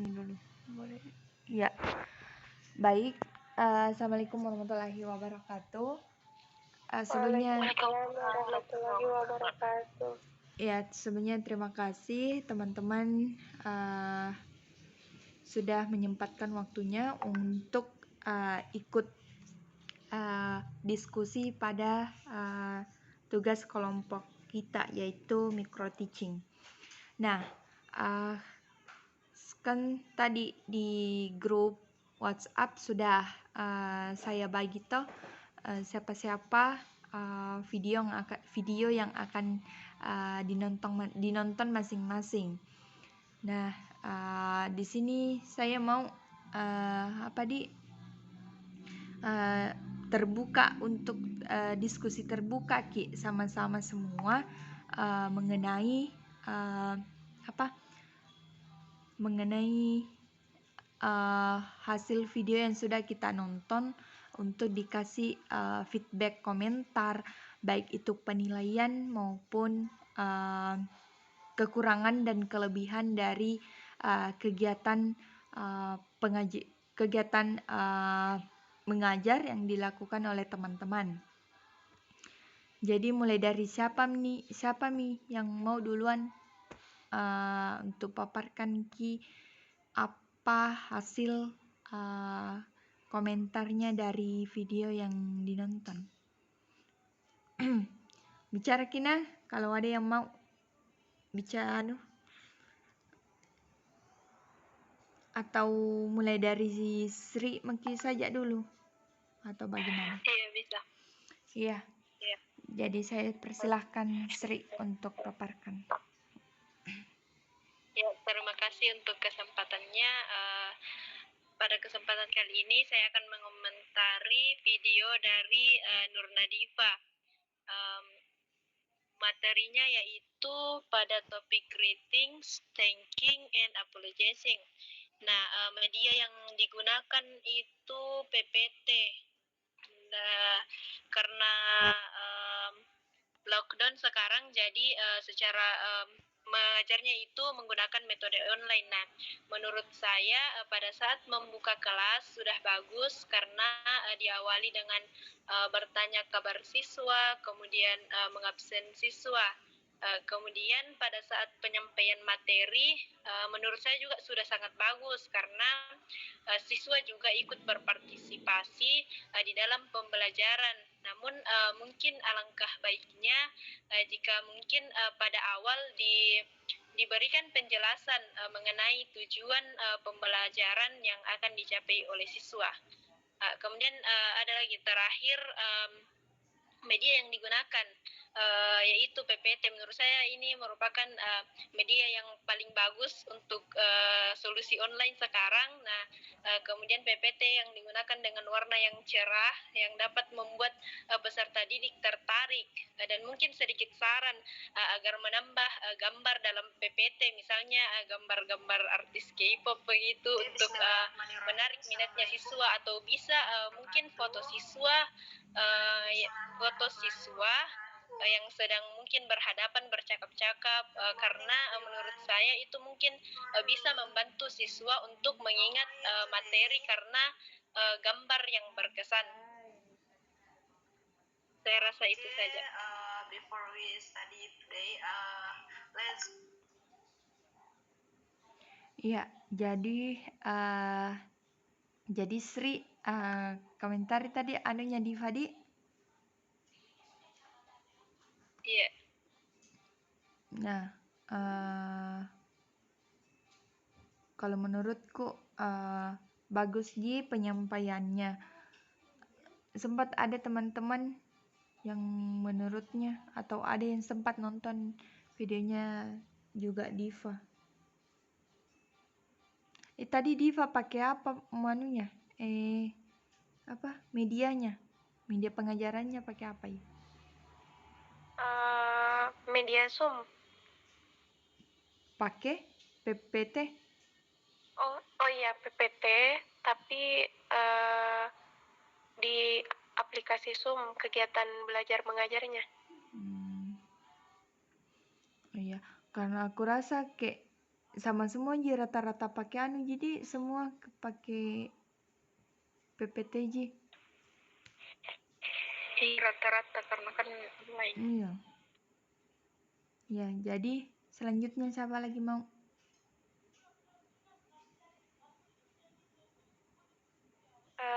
ini dulu. Boleh. Ya, baik. Assalamualaikum warahmatullahi wabarakatuh. Sebelumnya, Waalaikumsalam warahmatullahi wabarakatuh. ya, sebelumnya terima kasih teman-teman sudah menyempatkan waktunya untuk ikut diskusi pada tugas kelompok kita, yaitu micro teaching. Nah, kan tadi di grup WhatsApp sudah saya bagi toh siapa-siapa video yang akan dinonton masing-masing. Nah, di sini saya mau terbuka untuk diskusi terbuka Ki, sama-sama semua mengenai hasil video yang sudah kita nonton, untuk dikasih feedback komentar, baik itu penilaian maupun kekurangan dan kelebihan dari kegiatan mengajar yang dilakukan oleh teman-teman. Jadi mulai dari siapa nih yang mau duluan untuk paparkan Ki apa hasil komentarnya dari video yang dinonton. Bicara Kina, kalau ada yang mau bicara atau mulai dari Sri mungkin saja dulu atau bagaimana? Iya, bisa. Iya. Jadi saya persilahkan Sri untuk paparkan. Ya, terima kasih untuk kesempatannya. Pada kesempatan kali ini saya akan mengomentari video dari Nur Nadifa. Materinya yaitu pada topik greetings, thanking, and apologizing. Nah, media yang digunakan itu PPT. Nah, karena lockdown sekarang, jadi secara mengajarnya itu menggunakan metode online. Nah, menurut saya pada saat membuka kelas sudah bagus karena diawali dengan bertanya kabar siswa, kemudian mengabsen siswa. Kemudian pada saat penyampaian materi, menurut saya juga sudah sangat bagus karena siswa juga ikut berpartisipasi di dalam pembelajaran. Namun mungkin alangkah baiknya jika mungkin pada awal diberikan penjelasan mengenai tujuan pembelajaran yang akan dicapai oleh siswa. Kemudian ada lagi terakhir media yang digunakan yaitu PPT. Menurut saya ini merupakan media yang paling bagus untuk solusi online sekarang. Nah, kemudian PPT yang digunakan dengan warna yang cerah yang dapat membuat peserta didik tertarik, dan mungkin sedikit saran agar menambah gambar dalam PPT, misalnya gambar-gambar artis K-pop begitu untuk menarik minatnya siswa, atau bisa mungkin foto siswa yang sedang mungkin berhadapan bercakap-cakap, karena menurut saya itu mungkin bisa membantu siswa untuk mengingat materi karena gambar yang berkesan. Saya rasa itu saja. Before we study today, let's. Iya, jadi Sri komentar tadi adanya di Fadi. Iya. Nah, kalau menurutku bagus Ji penyampaiannya. Sempat ada teman-teman yang menurutnya, atau ada yang sempat nonton videonya juga Diva. Tadi Diva pakai apa manunya? Medianya? Media pengajarannya pakai apa ya? Media Zoom. Pakai PPT? Oh iya, PPT, tapi di aplikasi Zoom kegiatan belajar mengajarnya. Iya, karena aku rasa kayak sama semua ji rata-rata pakai anu, jadi semua pakai PPTJ. Rata-rata karena kan online. Iya. Ya, jadi selanjutnya siapa lagi mau?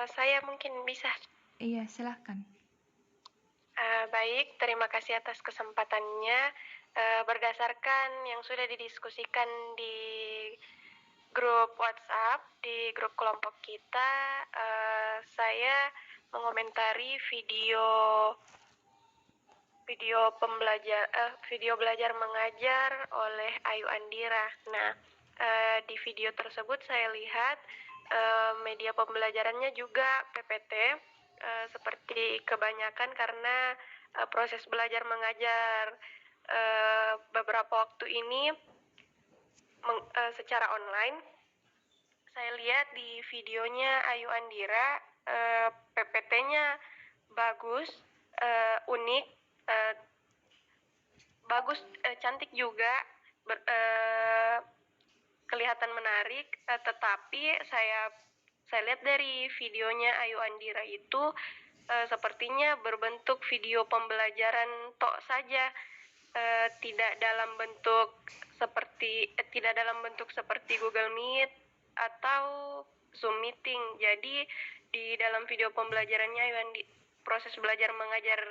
Saya mungkin bisa. Iya, silahkan. Baik, terima kasih atas kesempatannya. Berdasarkan yang sudah didiskusikan di grup WhatsApp, di grup kelompok kita, saya mengomentari video belajar mengajar oleh Ayu Andira. Nah, di video tersebut saya lihat media pembelajarannya juga PPT, seperti kebanyakan karena proses belajar mengajar beberapa waktu ini secara online. Saya lihat di videonya Ayu Andira, PPT-nya bagus, unik, bagus, cantik juga, kelihatan menarik, tetapi saya lihat dari videonya Ayu Andira itu sepertinya berbentuk video pembelajaran tok saja, tidak dalam bentuk seperti Google Meet atau Zoom meeting. Jadi di dalam video pembelajarannya proses belajar mengajar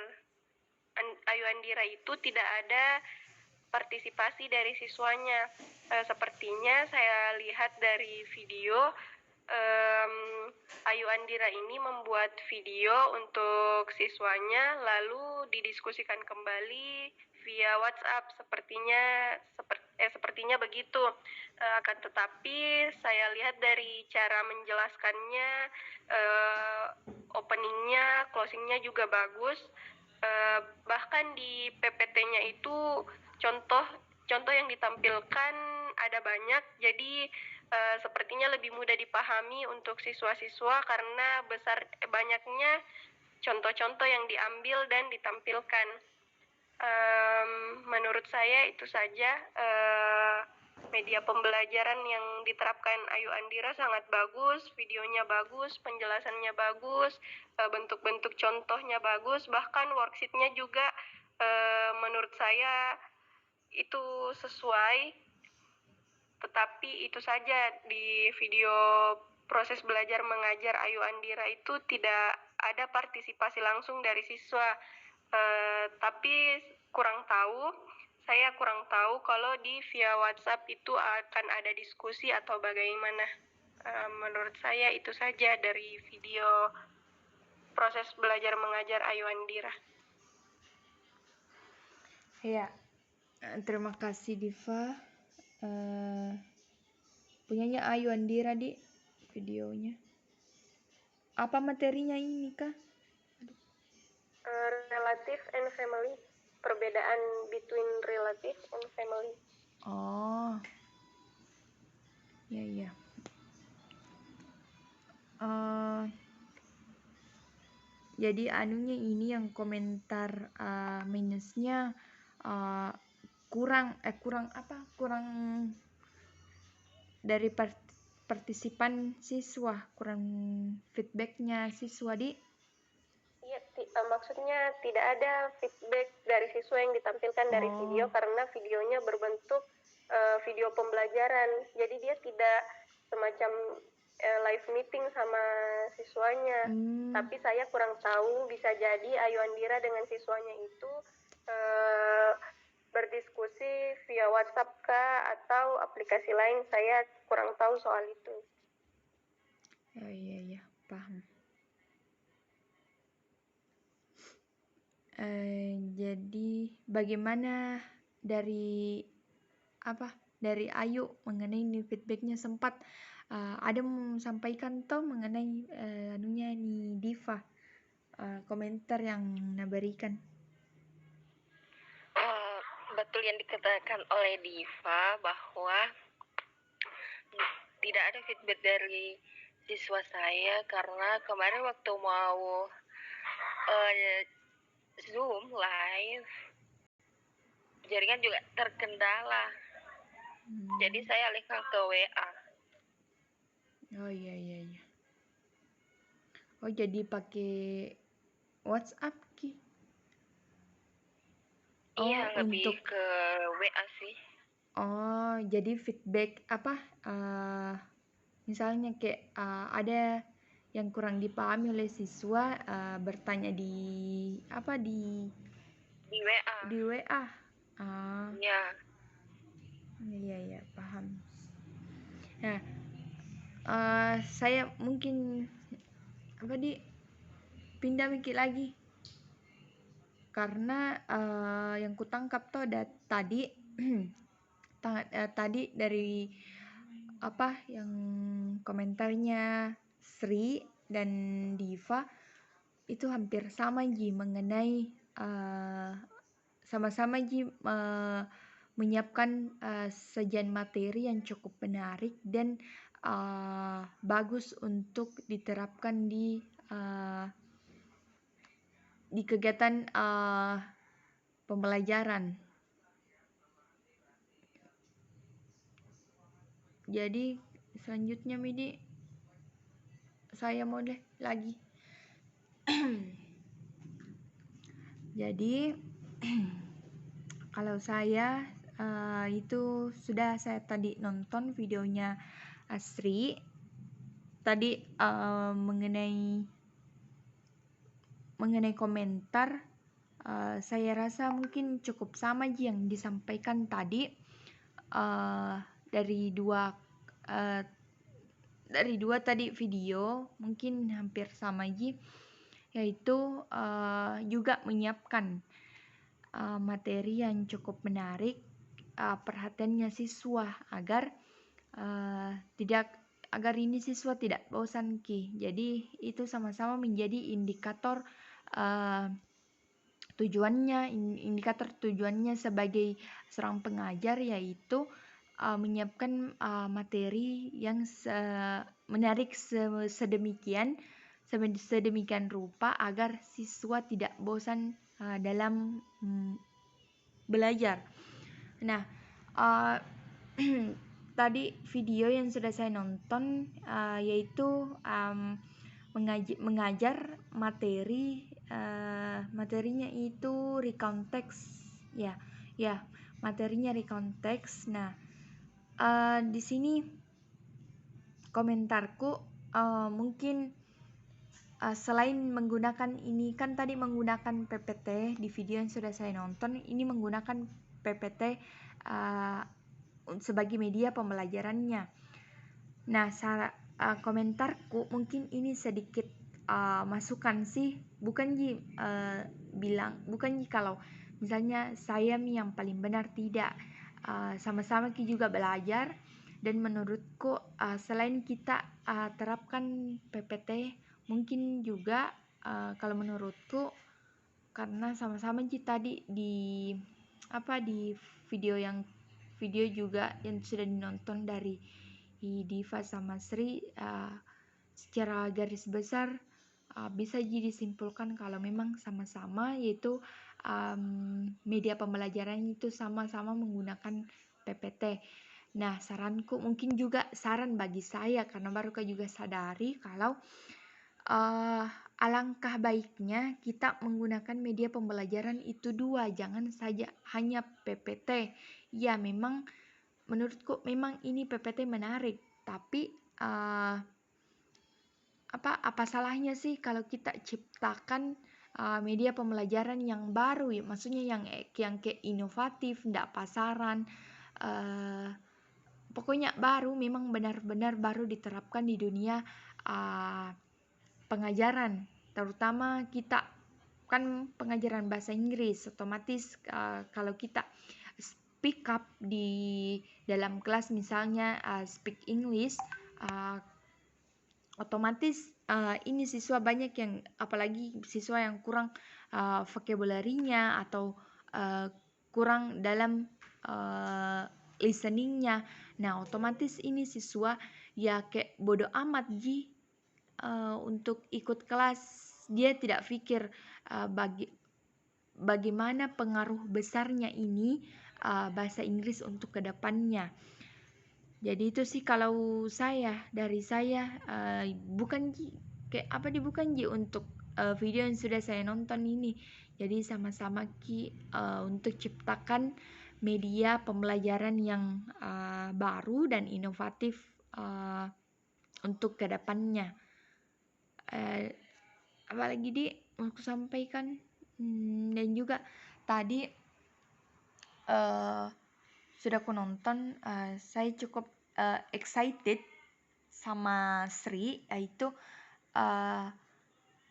Ayu Andira itu tidak ada partisipasi dari siswanya. Sepertinya saya lihat dari video, Ayu Andira ini membuat video untuk siswanya lalu didiskusikan kembali via WhatsApp, sepertinya begitu. Akan tetapi saya lihat dari cara menjelaskannya, openingnya, closingnya juga bagus. Bahkan di PPT-nya itu contoh yang ditampilkan ada banyak, jadi sepertinya lebih mudah dipahami untuk siswa-siswa karena banyaknya contoh-contoh yang diambil dan ditampilkan. Menurut saya itu saja. Media pembelajaran yang diterapkan Ayu Andira sangat bagus, videonya bagus, penjelasannya bagus, bentuk-bentuk contohnya bagus, bahkan worksheet-nya juga menurut saya itu sesuai. Tetapi itu saja, di video proses belajar mengajar Ayu Andira itu tidak ada partisipasi langsung dari siswa. Tapi saya kurang tahu kalau di via WhatsApp itu akan ada diskusi atau bagaimana. Menurut saya itu saja dari video proses belajar mengajar Ayu Andira. Ya, terima kasih Diva. Punyanya Ayu Andira di videonya. Apa materinya ini kah? Relative and family, perbedaan between relative and family. Oh, ya. Jadi anunya ini yang komentar minusnya kurang dari partisipan siswa, kurang feedbacknya siswa di. Iya, maksudnya tidak ada feedback dari siswa yang ditampilkan dari video karena videonya berbentuk video pembelajaran. Jadi dia tidak semacam live meeting sama siswanya. Tapi saya kurang tahu, bisa jadi Ayu Andira dengan siswanya itu berdiskusi via WhatsApp kah atau aplikasi lain. Saya kurang tahu soal itu. Oh iya, paham. Jadi bagaimana dari Ayu mengenai ini feedbacknya, sempat ada mau sampaikan toh mengenai anunya nih Diva, komentar yang nabarikan. Betul yang dikatakan oleh Diva bahwa tidak ada feedback dari siswa saya karena kemarin waktu mau Zoom live jaringan juga terkendala. Jadi saya alihkan ke WA. Oh iya. Oh jadi pakai WhatsApp Ki. Iya, Oh lebih untuk ke WA sih. oh jadi feedback apa? Misalnya kayak ada yang kurang dipahami oleh siswa bertanya di apa Di WA. di WA. Ah, Iya. iya paham. Nah, saya mungkin apa pindah mikir lagi karena yang kutangkap tuh ada tadi tadi dari apa yang komentarnya Sri dan Diva itu hampir sama Ji mengenai sama-sama Ji menyiapkan sajian materi yang cukup menarik dan bagus untuk diterapkan di kegiatan pembelajaran. Jadi selanjutnya Midi saya mau deh lagi. Jadi kalau saya itu sudah saya tadi nonton videonya Asri tadi mengenai komentar saya rasa mungkin cukup sama Ji yang disampaikan tadi dari dua tadi video mungkin hampir sama Ji, yaitu juga menyiapkan materi yang cukup menarik perhatiannya siswa agar ini siswa tidak bosan Ki. Jadi itu sama-sama menjadi indikator tujuannya sebagai seorang pengajar, yaitu menyiapkan materi yang menarik sedemikian rupa agar siswa tidak bosan dalam belajar. Nah, tadi video yang sudah saya nonton yaitu mengajar materinya itu recount text ya materinya recount text. Nah di sini komentarku mungkin selain menggunakan ini kan tadi menggunakan PPT di video yang sudah saya nonton, ini menggunakan PPT sebagai media pembelajarannya. Nah komentarku mungkin ini sedikit masukan sih, bukan Ji kalau misalnya saya yang paling benar, tidak, sama-sama Ki juga belajar. Dan menurutku selain kita terapkan PPT, mungkin juga kalau menurutku karena sama-sama Ji tadi di video juga yang sudah dinonton dari Diva sama Sri, secara garis besar bisa Ji disimpulkan kalau memang sama-sama, yaitu media pembelajaran itu sama-sama menggunakan PPT. Nah saranku mungkin juga saran bagi saya, karena baru juga sadari kalau alangkah baiknya kita menggunakan media pembelajaran itu dua, jangan saja hanya PPT. Ya memang menurutku memang ini PPT menarik, tapi apa salahnya sih kalau kita ciptakan media pembelajaran yang baru ya, maksudnya yang kayak inovatif, tidak pasaran, pokoknya baru, memang benar-benar baru diterapkan di dunia pengajaran, terutama kita kan pengajaran bahasa Inggris. Otomatis kalau kita speak up di dalam kelas, misalnya speak English, otomatis ini siswa banyak yang, apalagi siswa yang kurang vocabulary-nya atau kurang dalam listeningnya. Nah otomatis ini siswa ya kayak bodoh amat Ji untuk ikut kelas. Dia tidak pikir bagaimana pengaruh besarnya ini bahasa Inggris untuk kedepannya. Jadi itu sih kalau dari saya bukan untuk video yang sudah saya nonton ini. Jadi sama-sama untuk ciptakan media pembelajaran yang baru dan inovatif untuk kedepannya. Apalagi mau aku sampaikan, dan juga tadi sudah aku nonton, saya cukup excited sama Sri, yaitu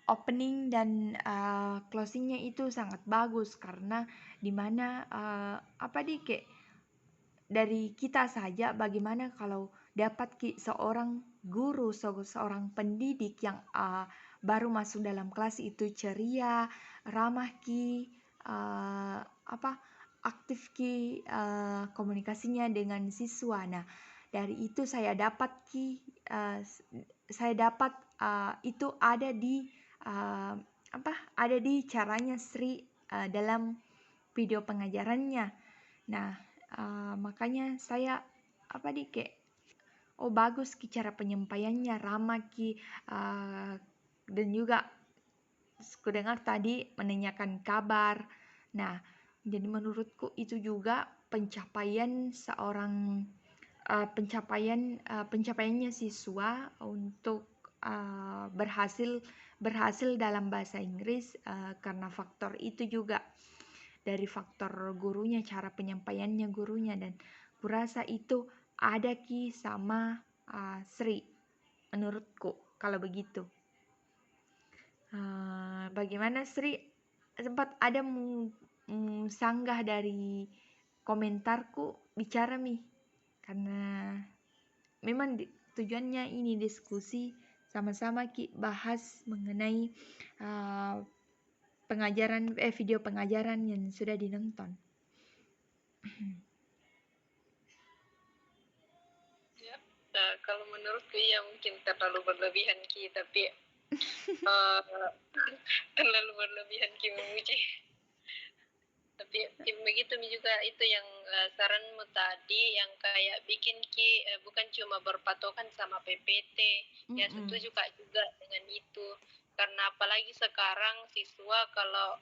opening dan closingnya itu sangat bagus, karena dimana kayak dari kita saja, bagaimana kalau dapat seorang guru, seorang pendidik yang baru masuk dalam kelas itu ceria, ramah aktif komunikasinya dengan siswa. Nah, dari itu saya dapat itu ada di caranya Sri dalam video pengajarannya. Nah, makanya saya bagus cara penyampaiannya, ramah dan juga aku dengar tadi menanyakan kabar. Nah, jadi menurutku itu juga pencapaiannya siswa untuk berhasil dalam bahasa Inggris, karena faktor itu juga dari faktor gurunya, cara penyampaiannya gurunya, dan kurasa itu ada sama Sri menurutku kalau begitu. Bagaimana Sri, sempat ada sanggah dari komentarku bicara karena memang tujuannya ini diskusi sama-sama bahas mengenai video pengajaran yang sudah dinonton. Ya, kalau menurutku ya mungkin terlalu berlebihan tapi terlalu berlebihan memuji. Tapi begitu juga itu yang saranmu tadi yang kayak bikin bukan cuma berpatokan sama PPT. Ya setuju Kak juga dengan itu, karena apalagi sekarang siswa kalau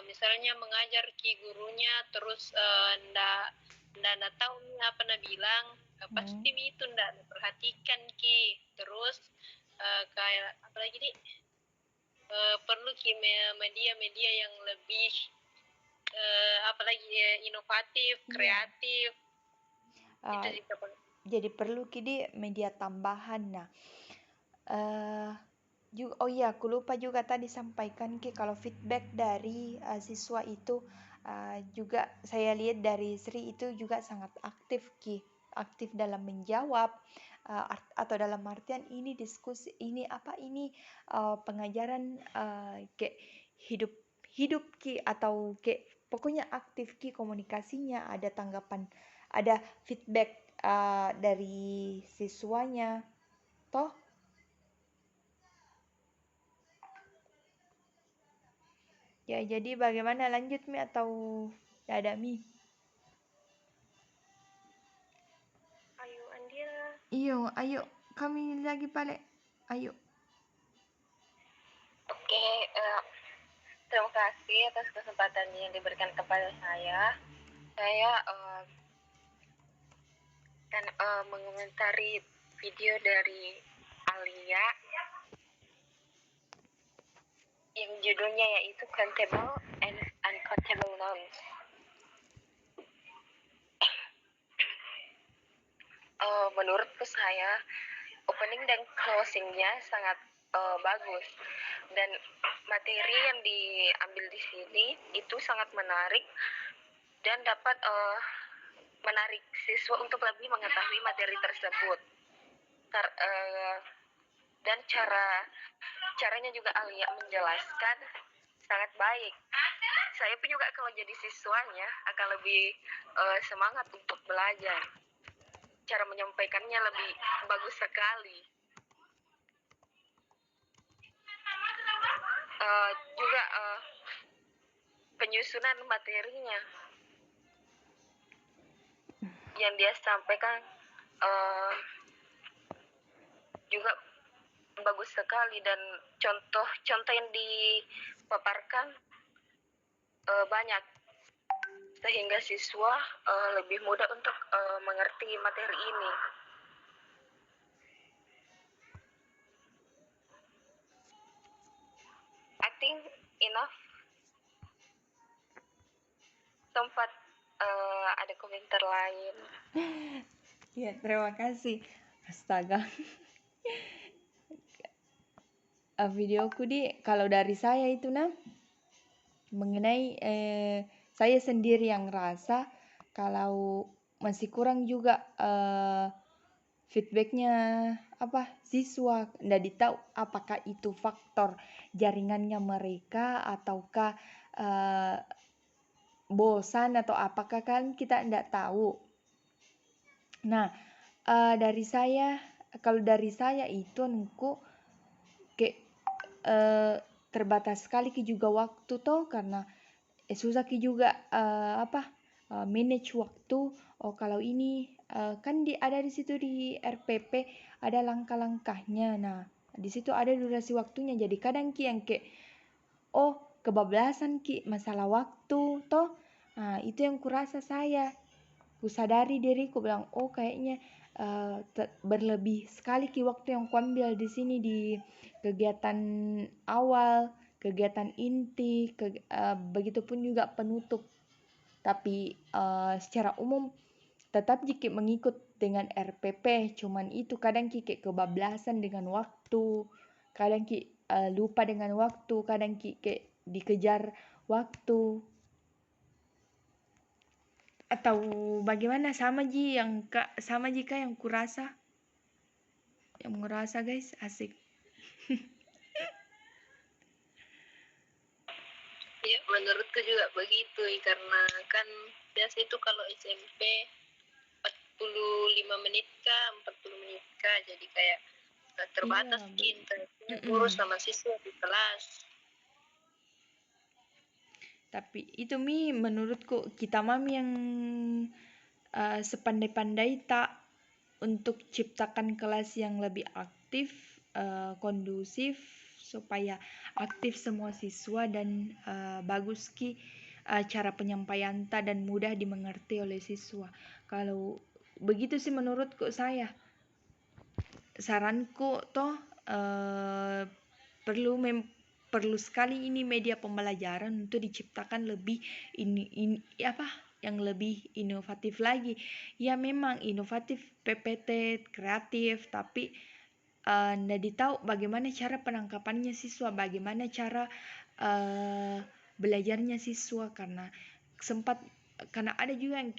misalnya mengajar gurunya terus ndak tahu apa bilang, pasti itu ndak perhatikan terus kayak apalagi perlu media-media yang lebih apalagi Iya. inovatif, kreatif. Itu juga Jadi perlu media tambahan. Nah, aku lupa juga tadi sampaikan kalau feedback dari siswa itu juga saya lihat dari Sri itu juga sangat aktif dalam menjawab, atau dalam artian ini diskusi ini pengajaran kayak hidup atau kayak pokoknya aktif komunikasinya, ada tanggapan, ada feedback dari siswanya toh. Ya, jadi bagaimana, lanjut atau tidak ada Ayo Andira. Ayo kami lagi balik. Ayo. Oke, terima kasih atas kesempatan yang diberikan kepada saya. Saya akan mengomentari video dari Alia yang judulnya yaitu Countable and Uncountable Nouns. Menurutku saya opening dan closingnya sangat bagus, dan materi yang diambil di sini itu sangat menarik dan dapat menarik siswa untuk lebih mengetahui materi tersebut. Dan caranya juga Alia menjelaskan sangat baik. Saya pun juga kalau jadi siswanya akan lebih semangat untuk belajar. Cara menyampaikannya lebih bagus sekali. Juga penyusunan materinya yang dia sampaikan juga bagus sekali, dan contoh yang dipaparkan banyak, sehingga siswa lebih mudah untuk mengerti materi ini. I think enough. Sempat ada komentar lain. Ya, terima kasih. Astaga. Videoku kalau dari saya itu mengenai saya sendiri yang rasa kalau masih kurang juga feedbacknya siswa, nggak tahu apakah itu faktor jaringannya mereka ataukah bosan atau apakah, kan kita nggak tahu. Nah, kalau dari saya itu nungku terbatas sekali juga waktu karena susah juga manage waktu. Kalau ini kan ada di situ di RPP ada langkah-langkahnya. Nah, di situ ada durasi waktunya. Jadi kadang yang kebablasan masalah waktu Nah, itu yang kurasa saya. Kusadari diriku bilang, kayaknya berlebih sekali waktu yang kuambil di sini di kegiatan awal, kegiatan inti, begitupun juga penutup. Tapi secara umum tetap jika mengikut dengan RPP, cuman itu kadang kebablasan dengan waktu, kadang lupa dengan waktu, kadang dikejar waktu. Atau bagaimana, sama jika yang kurasa, yang merasa guys, asik. Ya, menurutku juga begitu, karena kan biasa itu kalau SMP 45 menit kah, 40 menit kah, jadi kayak terbatas urus sama siswa di kelas. Tapi itu menurutku kita yang sepandai-pandai tak untuk ciptakan kelas yang lebih aktif, kondusif, supaya aktif semua siswa dan bagus cara penyampaian dan mudah dimengerti oleh siswa. Kalau begitu sih menurutku saya. Saranku perlu sekali ini media pembelajaran untuk diciptakan lebih yang lebih inovatif lagi. Ya memang inovatif, PPT, kreatif, tapi nggak tahu bagaimana cara penangkapannya siswa, bagaimana cara belajarnya siswa, karena ada juga yang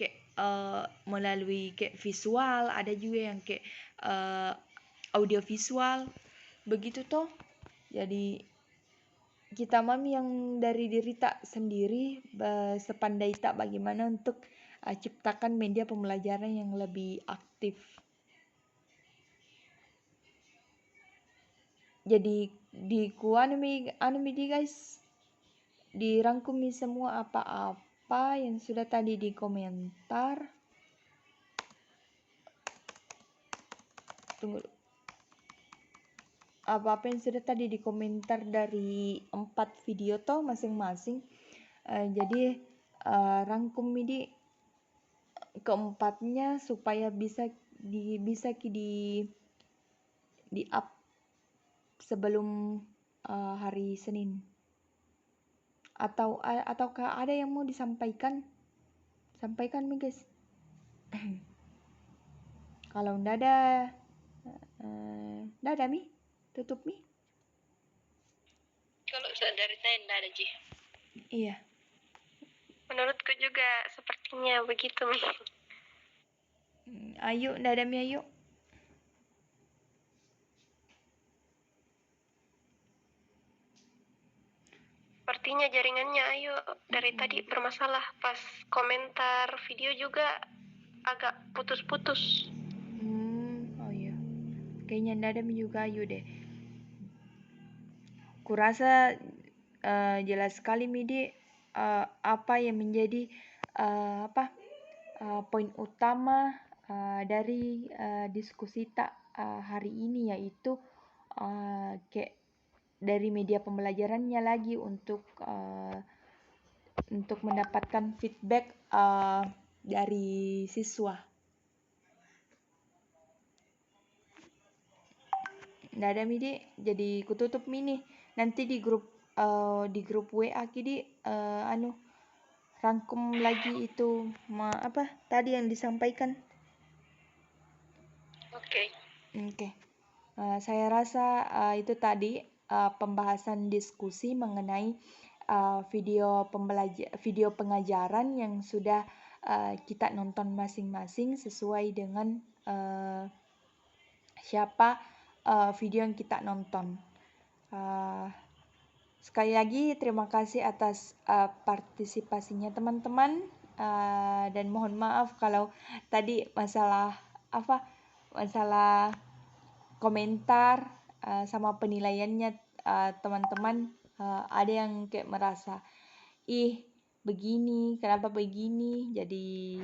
melalui visual, ada juga yang audio visual, begitu Jadi kita yang dari diri tak sendiri sepandai tak bagaimana untuk ciptakan media pembelajaran yang lebih aktif. Jadi di guys, dirangkum semua apa yang sudah tadi di komentar. Tunggu, apa yang sudah tadi di komentar dari 4 video masing-masing. Jadi rangkum ini keempatnya supaya bisa di up sebelum hari Senin. Ataukah ada yang mau disampaikan? Sampaikan guys. Kalau enggak ada tutup Kalau dari saya enggak ada Ji. Iya. Menurutku juga sepertinya begitu Ayo, enggak ada ayo. Sepertinya jaringannya Ayu dari tadi bermasalah. Pas komentar video juga agak putus-putus. Oh iya. Kayaknya enggak ada juga Ayu deh. Kurasa jelas sekali apa yang menjadi poin utama dari diskusi hari ini, yaitu kayak dari media pembelajarannya lagi untuk mendapatkan feedback dari siswa. Nggak ada midi, jadi kututup mini. Nanti di grup WA kidi rangkum lagi itu apa tadi yang disampaikan. Oke. Saya rasa itu tadi pembahasan diskusi mengenai video pengajaran yang sudah kita nonton masing-masing sesuai dengan siapa video yang kita nonton. Sekali lagi terima kasih atas partisipasinya teman-teman, dan mohon maaf kalau tadi masalah komentar sama penilaiannya teman-teman ada yang kayak merasa begini, kenapa begini. Jadi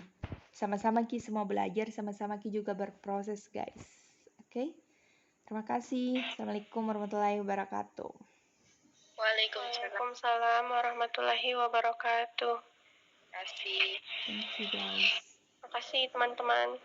sama-sama Ki semua belajar, sama-sama Ki juga berproses guys. Oke? Terima kasih. Assalamualaikum warahmatullahi wabarakatuh. Waalaikumsalam warahmatullahi wabarakatuh. Terima kasih. Thank you guys. Terima kasih teman-teman.